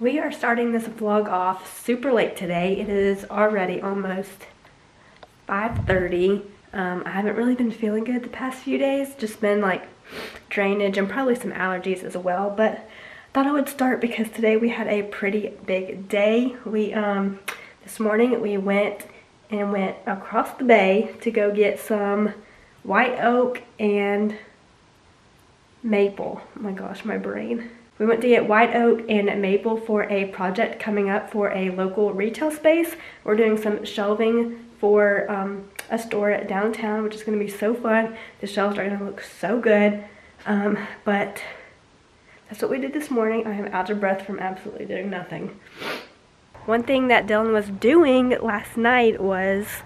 We are starting this vlog off super late today. It is already almost 5:30. I haven't really been feeling good the past few days. Just been like drainage and probably some allergies as well. But thought I would start because today we had a pretty big day. We this morning we went across the bay to go get some white oak and maple. Oh my gosh, my brain. We went to get white oak and maple for a project coming up for a local retail space. We're doing some shelving for a store at downtown, which is going to be so fun. The shelves are going to look so good. But that's what we did this morning. I am out of breath from absolutely doing nothing. One thing that Dylan was doing last night was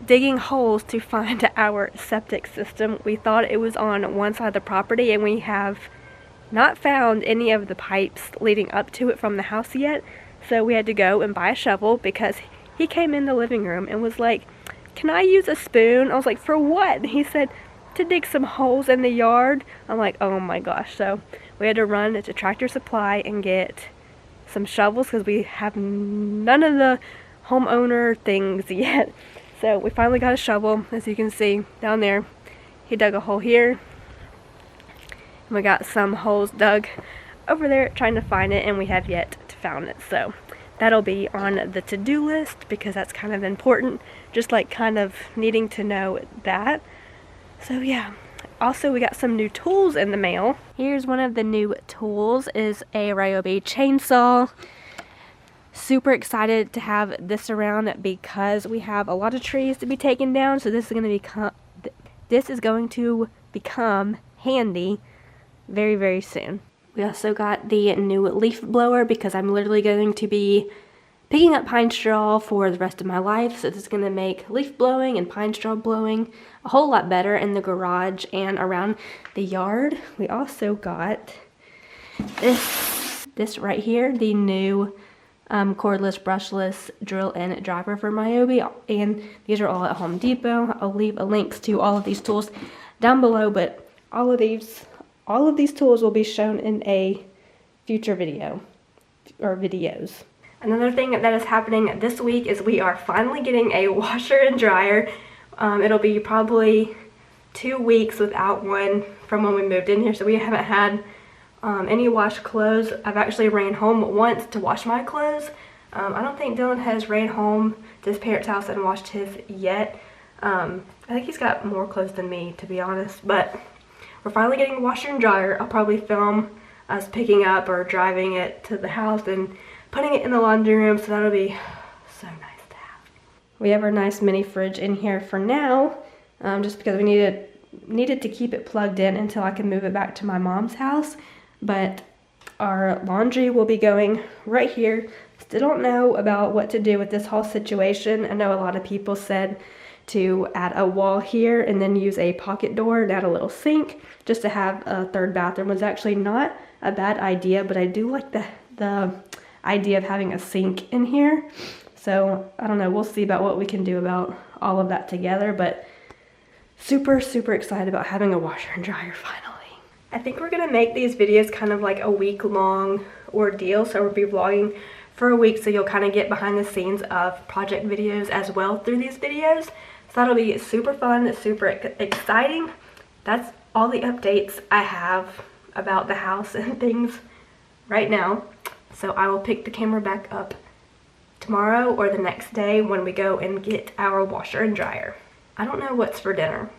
digging holes to find our septic system. We thought it was on one side of the property, and we have not found any of the pipes leading up to it from the house yet. So we had to go and buy a shovel because he came in the living room and was like, "Can I use a spoon?" I was like, "For what?" He said, "To dig some holes in the yard." I'm like, oh my gosh. So we had to run to Tractor Supply and get some shovels because we have none of the homeowner things yet. So we finally got a shovel, as you can see down there. He dug a hole here. And we got some holes dug over there trying to find it, and we have yet to found it. So that'll be on the to-do list because that's kind of important, just like kind of needing to know that. So yeah. Also, we got some new tools in the mail. Here's one of the new tools, is a Ryobi chainsaw. Super excited to have this around because we have a lot of trees to be taken down, so this is going to become handy very, very soon. We also got the new leaf blower because I'm literally going to be picking up pine straw for the rest of my life, so this is going to make leaf blowing and pine straw blowing a whole lot better in the garage and around the yard. We also got this right here, the new cordless, brushless drill and driver for Ryobi, and these are all at Home Depot. I'll leave a links to all of these tools down below, but all of these tools will be shown in a future video or videos. Another thing that is happening this week is we are finally getting a washer and dryer. It'll be probably 2 weeks without one from when we moved in here, so we haven't had any washed clothes. I've actually ran home once to wash my clothes. I don't think Dylan has ran home to his parents' house and washed his yet. I think he's got more clothes than me, to be honest, but we're finally getting a washer and dryer. I'll probably film us picking up or driving it to the house and putting it in the laundry room, so that'll be so nice to have. We have our nice mini fridge in here for now, just because we needed to keep it plugged in until I can move it back to my mom's house. But our laundry will be going right here. Still don't know about what to do with this whole situation. I know a lot of people said to add a wall here and then use a pocket door and add a little sink just to have a third bathroom. Was actually not a bad idea, but I do like the idea of having a sink in here. So I don't know, we'll see about what we can do about all of that together, but super, super excited about having a washer and dryer finally. I think we're gonna make these videos kind of like a week-long ordeal, so we'll be vlogging for a week, so you'll kind of get behind the scenes of project videos as well through these videos. So that'll be super fun, super exciting. That's all the updates I have about the house and things right now. So I will pick the camera back up tomorrow or the next day when we go and get our washer and dryer. I don't know what's for dinner.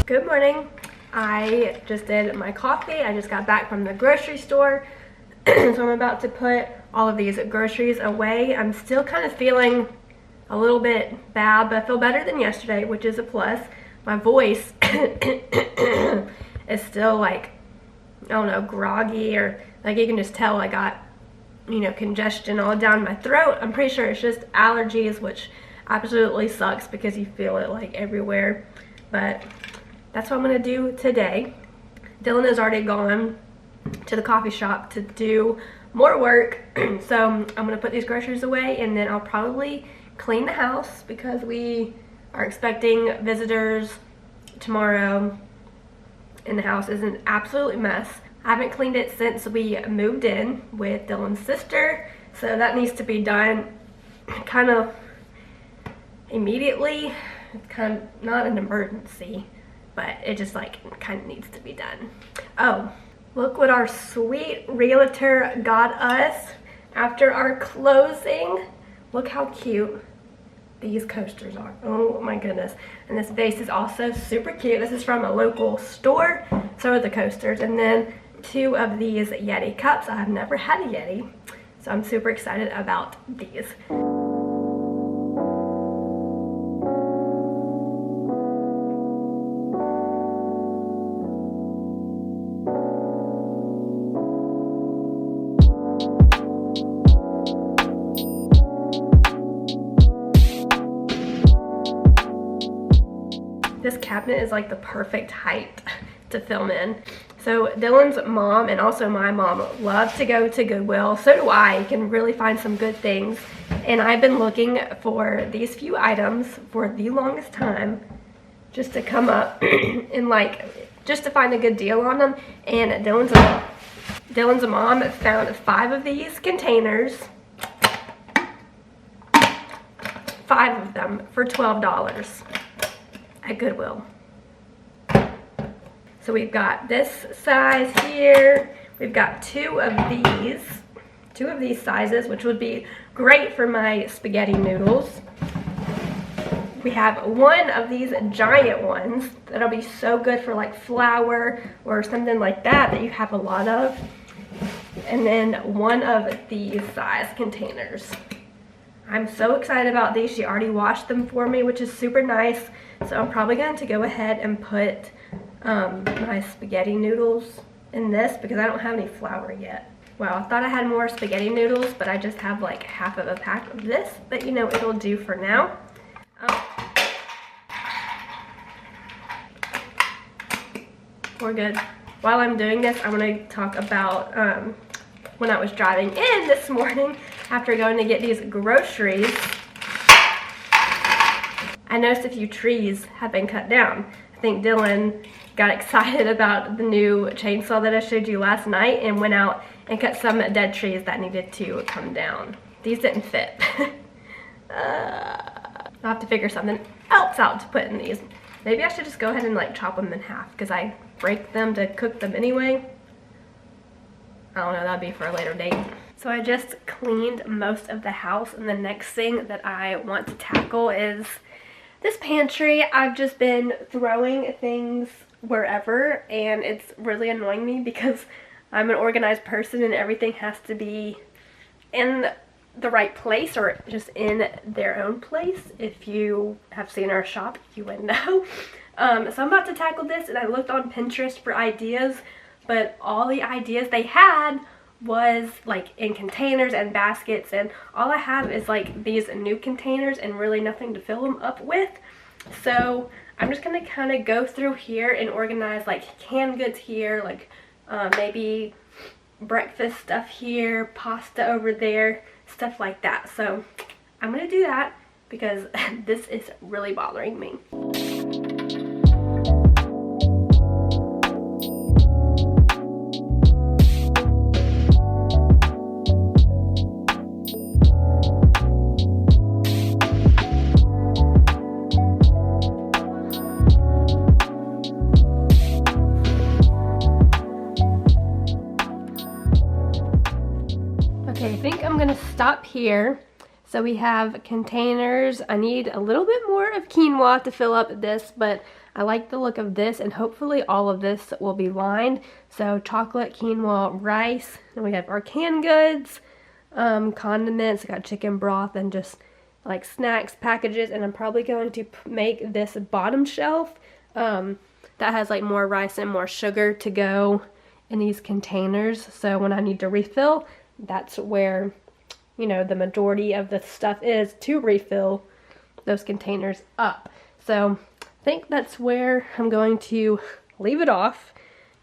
Good morning. I just did my coffee. I just got back from the grocery store. So I'm about to put all of these groceries away. I'm still kind of feeling a little bit bad, but I feel better than yesterday, which is a plus. My voice is still like, I don't know, groggy, or like you can just tell I got you know, congestion all down my throat. I'm pretty sure it's just allergies, which absolutely sucks because you feel it like everywhere. But that's what I'm gonna do today. Dylan has already gone to the coffee shop to do more work. So I'm gonna put these groceries away, and then I'll probably clean the house because we are expecting visitors tomorrow, and the house is an absolute mess. I haven't cleaned it since we moved in with Dylan's sister, so that needs to be done kind of immediately. It's kind of not an emergency, but it just like kind of needs to be done. Oh, look what our sweet realtor got us after our closing. Look how cute these coasters are. Oh my goodness. And this vase is also super cute. This is from a local store. So are the coasters. And then 2 of these Yeti cups. I've never had a Yeti, so I'm super excited about these. This cabinet is like the perfect height to film in. So Dylan's mom and also my mom love to go to Goodwill. So do I. You can really find some good things. And I've been looking for these few items for the longest time just to come up and like, just to find a good deal on them. And Dylan's mom found 5 of these containers. 5 of them for $12 at Goodwill. So we've got this size here. We've got 2 of these sizes, which would be great for my spaghetti noodles. We have 1 of these giant ones that'll be so good for like flour or something like that that you have a lot of. And then 1 of these size containers. I'm so excited about these. She already washed them for me, which is super nice. So I'm probably going to go ahead and put my spaghetti noodles in this because I don't have any flour yet. Wow, I thought I had more spaghetti noodles, but I just have like half of a pack of this, but you know, it'll do for now. We're good. While I'm doing this, I'm going to talk about when I was driving in this morning after going to get these groceries. I noticed a few trees have been cut down. I think Dylan got excited about the new chainsaw that I showed you last night and went out and cut some dead trees that needed to come down. These didn't fit. I'll have to figure something else out to put in these. Maybe I should just go ahead and like chop them in half because I break them to cook them anyway. I don't know, that'd be for a later date. So I just cleaned most of the house, and the next thing that I want to tackle is this pantry. I've just been throwing things wherever, and it's really annoying me because I'm an organized person and everything has to be in the right place or just in their own place. If you have seen our shop, you would know. So I'm about to tackle this, and I looked on Pinterest for ideas, but all the ideas they had was like in containers and baskets, and all I have is like these new containers and really nothing to fill them up with. So I'm just gonna kind of go through here and organize like canned goods here, like maybe breakfast stuff here, pasta over there, stuff like that. So I'm gonna do that because this is really bothering me. Okay, I think I'm gonna stop here. So we have containers. I need a little bit more of quinoa to fill up this, but I like the look of this, and hopefully all of this will be lined. So chocolate, quinoa, rice, and we have our canned goods, condiments. I got chicken broth and just like snacks, packages, and I'm probably going to make this bottom shelf that has like more rice and more sugar to go in these containers. So when I need to refill, that's where, you know, the majority of the stuff is to refill those containers up. So I think that's where I'm going to leave it off.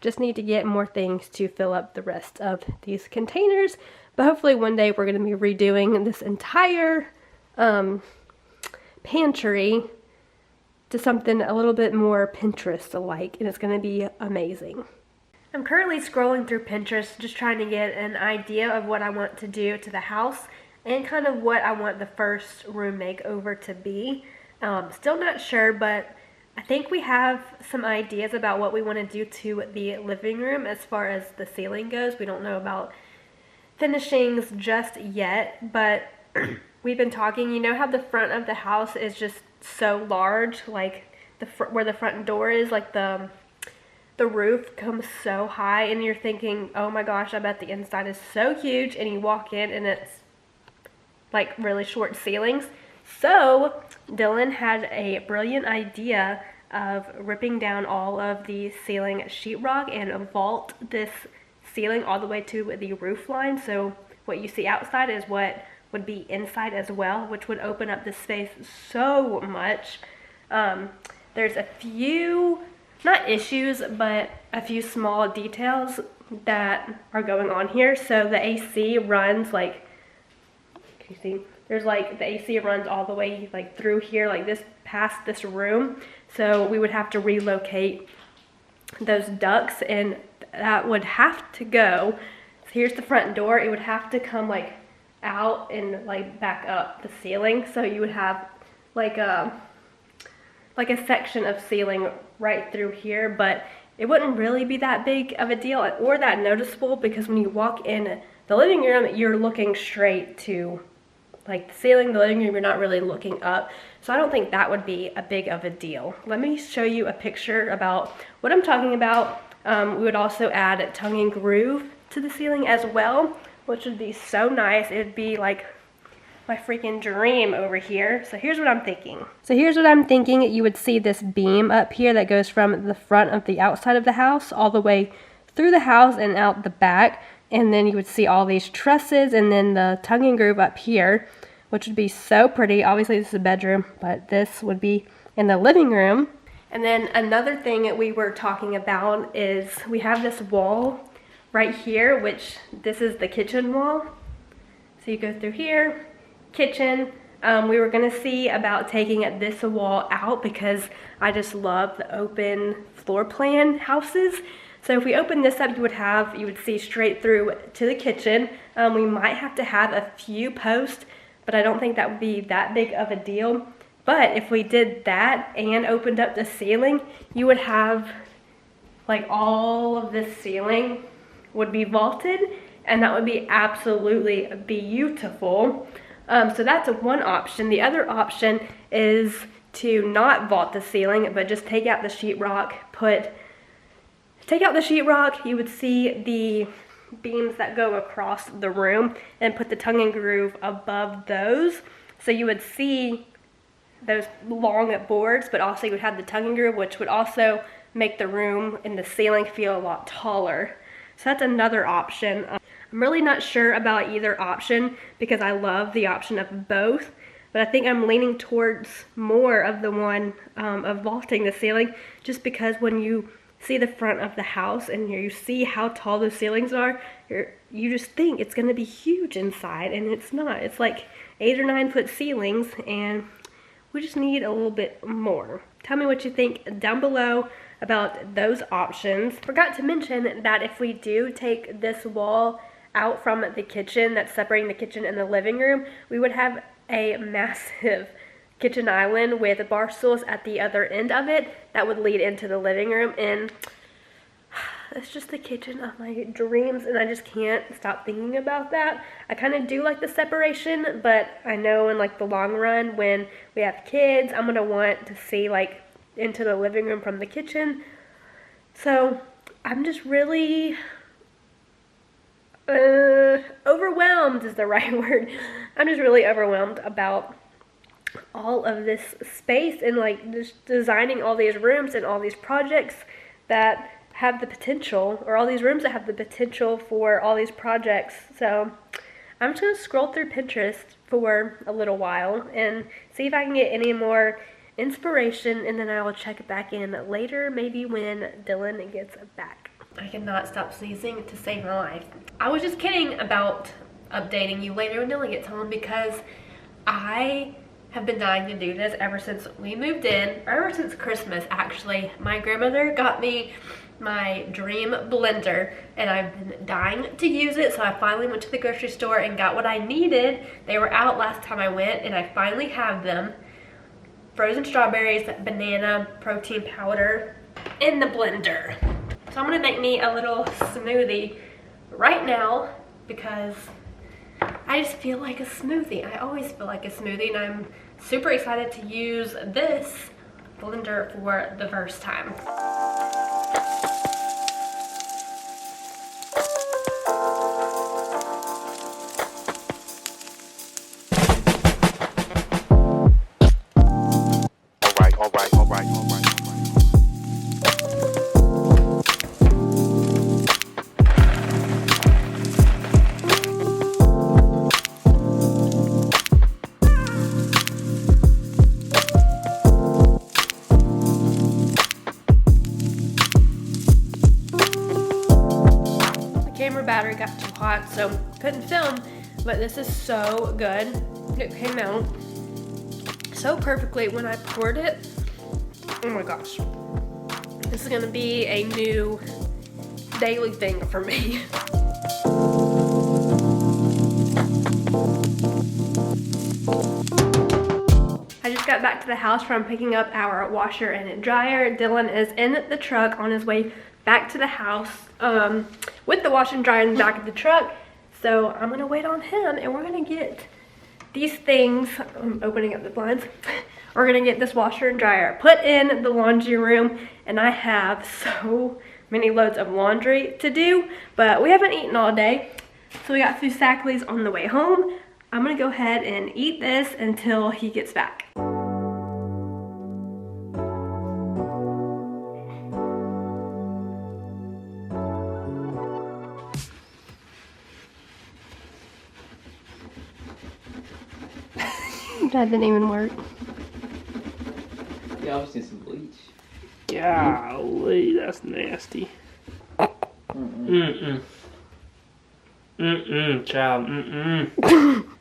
Just need to get more things to fill up the rest of these containers. But hopefully one day we're going to be redoing this entire pantry to something a little bit more Pinterest-alike, and it's going to be amazing. I'm currently scrolling through Pinterest just trying to get an idea of what I want to do to the house and kind of what I want the first room makeover to be. Still not sure, but I think we have some ideas about what we want to do to the living room as far as the ceiling goes. We don't know about finishings just yet, but we've been talking. You know how the front of the house is just so large, like where the front door is, like the roof comes so high, and you're thinking, oh my gosh, I bet the inside is so huge, and you walk in and it's like really short ceilings. So Dylan had a brilliant idea of ripping down all of the ceiling sheetrock and vault this ceiling all the way to the roof line. So what you see outside is what would be inside as well, which would open up the space so much. There's a few, not issues, but a few small details that are going on here. So the AC runs like, can you see? There's like, the AC runs all the way like through here, like this, past this room. So we would have to relocate those ducts, and that would have to go. So here's the front door. It would have to come like out and like back up the ceiling. So you would have like a section of ceiling right through here, but it wouldn't really be that big of a deal or that noticeable, because when you walk in the living room, you're looking straight to like the ceiling, the living room, you're not really looking up. So I don't think that would be a big of a deal. Let me show you a picture about what I'm talking about. We would also add tongue and groove to the ceiling as well, which would be so nice. It would be like my freaking dream over here. So here's what I'm thinking. You would see this beam up here that goes from the front of the outside of the house all the way through the house and out the back. And then you would see all these trusses and then the tongue and groove up here, which would be so pretty. Obviously this is a bedroom, but this would be in the living room. And then another thing that we were talking about is we have this wall right here, which this is the kitchen wall. So you go through here, kitchen. We were gonna see about taking this wall out because I just love the open floor plan houses. So if we open this up, you would see straight through to the kitchen. We might have to have a few posts, but I don't think that would be that big of a deal. But if we did that and opened up the ceiling, you would have like all of this ceiling would be vaulted, and that would be absolutely beautiful. So that's one option. The other option is to not vault the ceiling, but just take out the sheetrock, you would see the beams that go across the room, and put the tongue and groove above those. So you would see those long boards, but also you would have the tongue and groove, which would also make the room and the ceiling feel a lot taller. So that's another option. I'm really not sure about either option because I love the option of both, but I think I'm leaning towards more of the one of vaulting the ceiling, just because when you see the front of the house and you see how tall the ceilings are, you just think it's going to be huge inside, and it's not. It's like 8 or 9 foot ceilings, and we just need a little bit more. Tell me what you think down below about those options. Forgot to mention that if we do take this wall out from the kitchen that's separating the kitchen and the living room, we would have a massive kitchen island with bar stools at the other end of it that would lead into the living room, and it's just the kitchen of my dreams, and I just can't stop thinking about that. I kind of do like the separation, but I know in like the long run when we have kids, I'm gonna want to see like into the living room from the kitchen. So I'm just really overwhelmed is the right word. I'm just really overwhelmed about all of this space and like just designing all these rooms and all these projects that have the potential, or all these rooms that have the potential for all these projects. So I'm just gonna scroll through Pinterest for a little while and see if I can get any more inspiration, and then I will check back in later, maybe when Dylan gets back. I cannot stop sneezing to save my life. I was just kidding about updating you later when Dylan gets home, because I have been dying to do this ever since we moved in, or ever since Christmas actually. My grandmother got me my dream blender and I've been dying to use it, so I finally went to the grocery store and got what I needed. They were out last time I went and I finally have them. Frozen strawberries, banana, protein powder in the blender. So I'm gonna make me a little smoothie right now because I just feel like a smoothie. I always feel like a smoothie, and I'm super excited to use this blender for the first time. All right. Camera battery got too hot, so couldn't film, but this is so good. It came out so perfectly when I poured it. Oh my gosh. This is gonna be a new daily thing for me. I just got back to the house from picking up our washer and dryer. Dylan is in the truck on his way back to the house with the washer and dryer in the back of the truck. So I'm gonna wait on him and we're gonna get these things. I'm opening up the blinds. We're gonna get this washer and dryer put in the laundry room, and I have so many loads of laundry to do, but we haven't eaten all day. So we got through Sackley's on the way home. I'm gonna go ahead and eat this until he gets back. That didn't even work. Yeah, I was need some bleach. Golly, that's nasty. Child.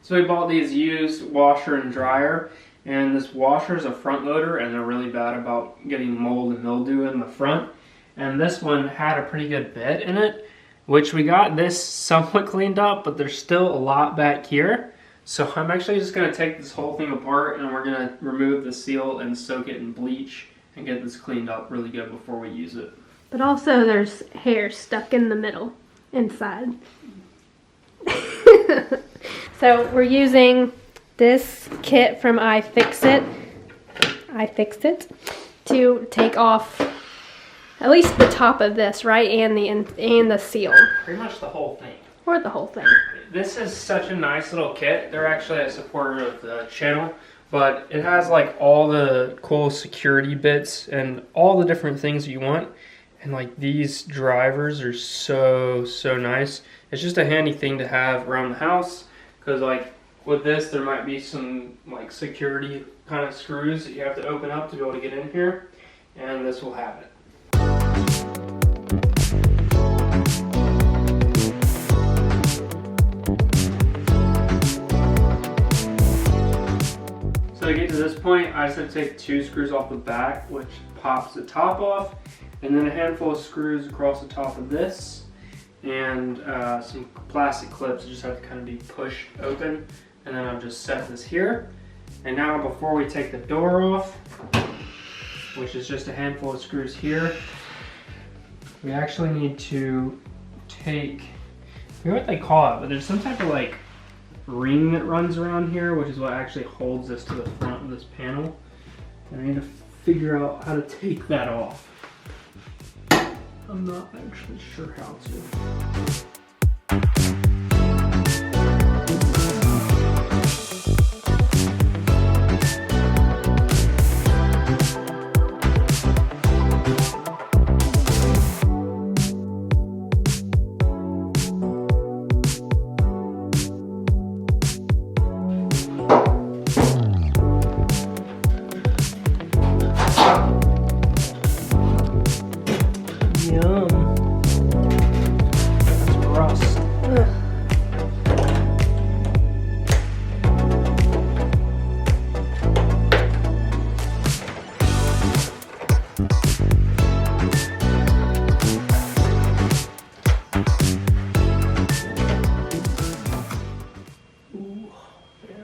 So we bought these used washer and dryer, and this washer is a front loader, and they're really bad about getting mold and mildew in the front. And this one had a pretty good bit in it, which we got this somewhat cleaned up, but there's still a lot back here. So I'm actually just going to take this whole thing apart, and we're going to remove the seal and soak it in bleach and get this cleaned up really good before we use it. But also there's hair stuck in the middle, inside. So we're using this kit from iFixit to take off at least the top of this, right? And the seal. Pretty much the whole thing. Or the whole thing. This is such a nice little kit. They're actually a supporter of the channel, but it has like all the cool security bits and all the different things you want. And like these drivers are so nice. It's just a handy thing to have around the house, because like with this there might be some like security kind of screws that you have to open up to be able to get in here, and this will have it. So to get to this point, I just have to take 2 screws off the back, which pops the top off, and then a handful of screws across the top of this, and some plastic clips that just have to kind of be pushed open, and then I've just set this here. And now before we take the door off, which is just a handful of screws here, we actually need to take, I forget what they call it, but there's some type of like ring that runs around here, which is what actually holds this to the front of this panel. And I need to figure out how to take that off. I'm not actually sure how to.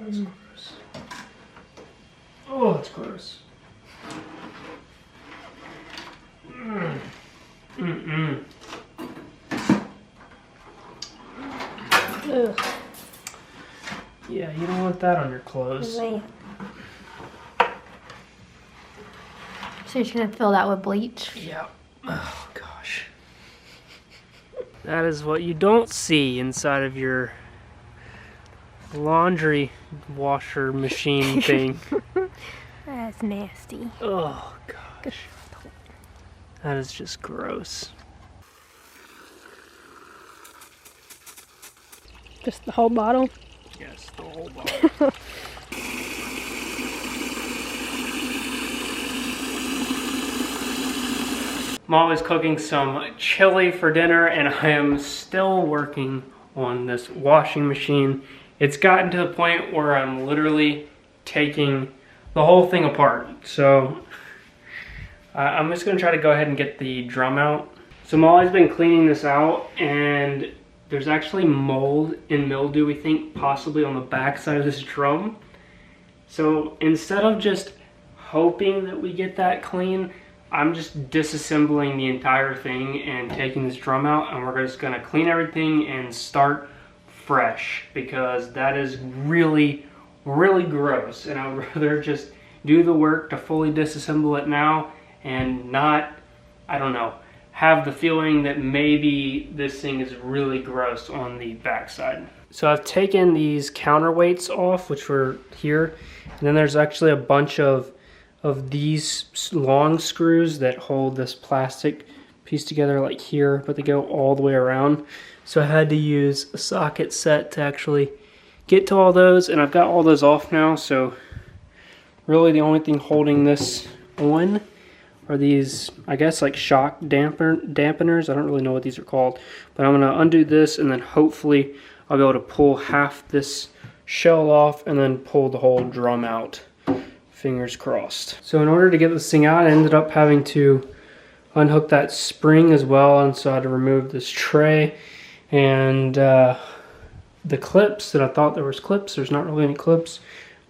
that's gross. Oh, that's gross. Mm-mm. Ugh. Yeah, you don't want that on your clothes. Man. So you're just gonna fill that with bleach? Yeah. Oh, gosh. That is what you don't see inside of your laundry washer machine thing. That's nasty. Oh, gosh. That is just gross. Just the whole bottle? Yes, the whole bottle. Mom is cooking some chili for dinner, and I am still working on this washing machine. It's gotten to the point where I'm literally taking the whole thing apart. So I'm just gonna try to go ahead and get the drum out. So Molly's been cleaning this out, and there's actually mold and mildew, we think, possibly on the back side of this drum. So instead of just hoping that we get that clean, I'm just disassembling the entire thing and taking this drum out, and we're just gonna clean everything and start fresh, because that is really, really gross, and I would rather just do the work to fully disassemble it now and not, I don't know, have the feeling that maybe this thing is really gross on the backside. So I've taken these counterweights off, which were here, and then there's actually a bunch of these long screws that hold this plastic piece together, like here, but they go all the way around. So I had to use a socket set to actually get to all those, and I've got all those off now. So really the only thing holding this on are these, I guess, like shock dampeners. I don't really know what these are called, but I'm gonna undo this, and then hopefully I'll be able to pull half this shell off and then pull the whole drum out. Fingers crossed. So in order to get this thing out, I ended up having to unhook that spring as well, and so I had to remove this tray and the clips that I thought there was clips. There's not really any clips.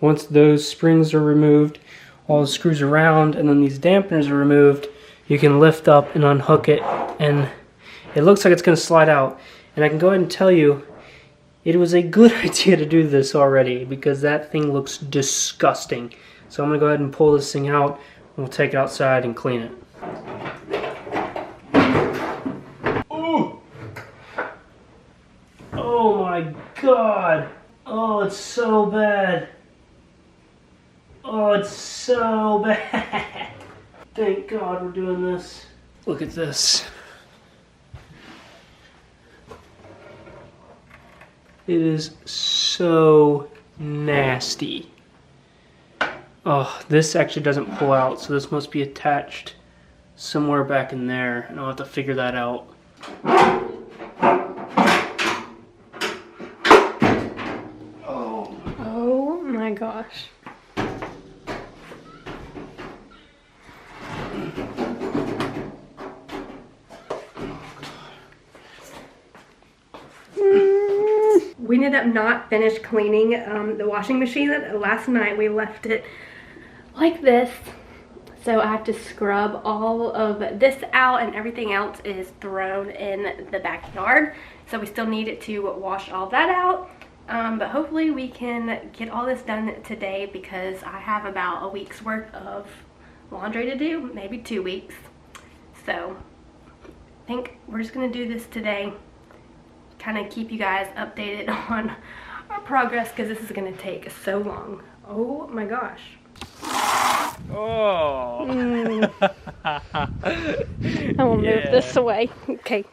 Once those springs are removed, all the screws around, and then these dampeners are removed, you can lift up and unhook it, and it looks like it's going to slide out. And I can go ahead and tell you, it was a good idea to do this already, because that thing looks disgusting. So I'm going to go ahead and pull this thing out, and we'll take it outside and clean it. Ooh! Oh my god! Oh, it's so bad. Oh, it's so bad. Thank God we're doing this. Look at this. It is so nasty. Oh, this actually doesn't pull out, so this must be attached somewhere back in there, and I'll have to figure that out. Oh my gosh. We ended up not finished cleaning the washing machine. Last night we left it like this. So I have to scrub all of this out, and everything else is thrown in the backyard. So we still need it to wash all that out. But hopefully we can get all this done today, because I have about a week's worth of laundry to do, maybe 2 weeks. So I think we're just gonna do this today. Kind of keep you guys updated on our progress, because this is going to take so long. Oh my gosh. Oh. I will move this away. Okay.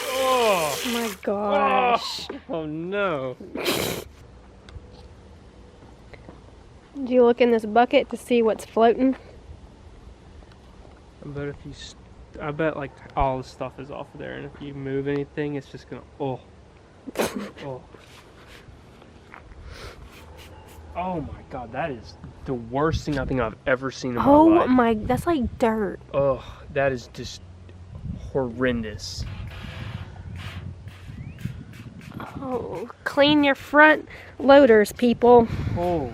Oh my gosh. Oh no. Did you look in this bucket to see what's floating? But if you, I bet like all the stuff is off of there, and if you move anything, it's just gonna, oh. Oh my god, that is the worst thing I think I've ever seen in my Oh life. my, that's like dirt. Oh, that is just horrendous. Oh, clean your front loaders, people. Holy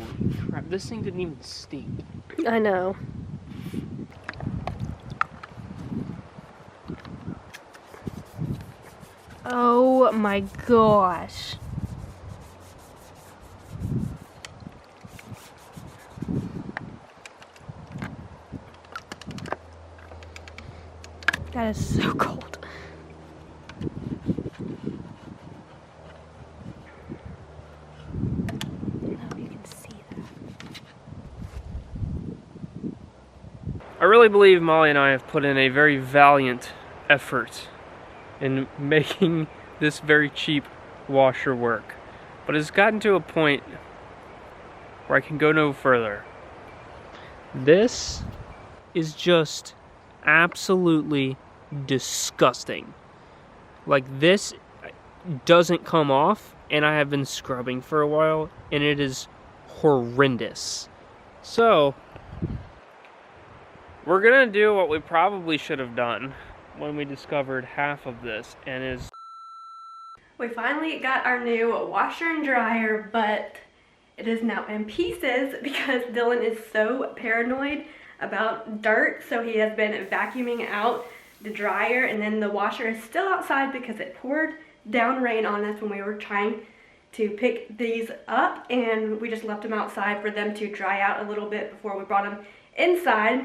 crap, this thing didn't even stink. I know. Oh my gosh. That is so cold. I don't know if you can see that. I really believe Molly and I have put in a very valiant effort in making this very cheap washer work. But it's gotten to a point where I can go no further. This is just absolutely disgusting. Like, this doesn't come off, and I have been scrubbing for a while, and it is horrendous. So, we're gonna do what we probably should have done when we discovered half of this, and is... We finally got our new washer and dryer, but it is now in pieces because Dylan is so paranoid about dirt, so he has been vacuuming out the dryer, and then the washer is still outside because it poured down rain on us when we were trying to pick these up, and we just left them outside for them to dry out a little bit before we brought them inside.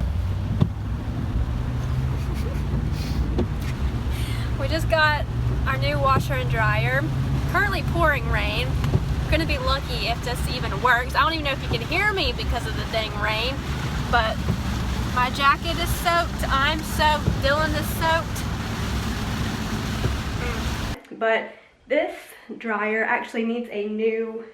We just got our new washer and dryer. Currently pouring rain. Gonna be lucky if this even works. I don't even know if you can hear me because of the dang rain, but my jacket is soaked, I'm soaked, Dylan is soaked. But this dryer actually needs a new,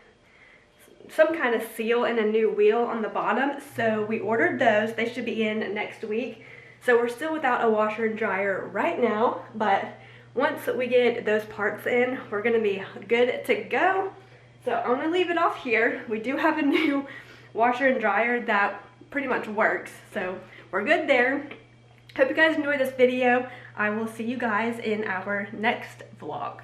some kind of seal and a new wheel on the bottom, so we ordered those. They should be in next week. So we're still without a washer and dryer right now, but once we get those parts in, we're gonna be good to go. So I'm gonna leave it off here. We do have a new washer and dryer that pretty much works, so we're good there. Hope you guys enjoyed this video. I will see you guys in our next vlog.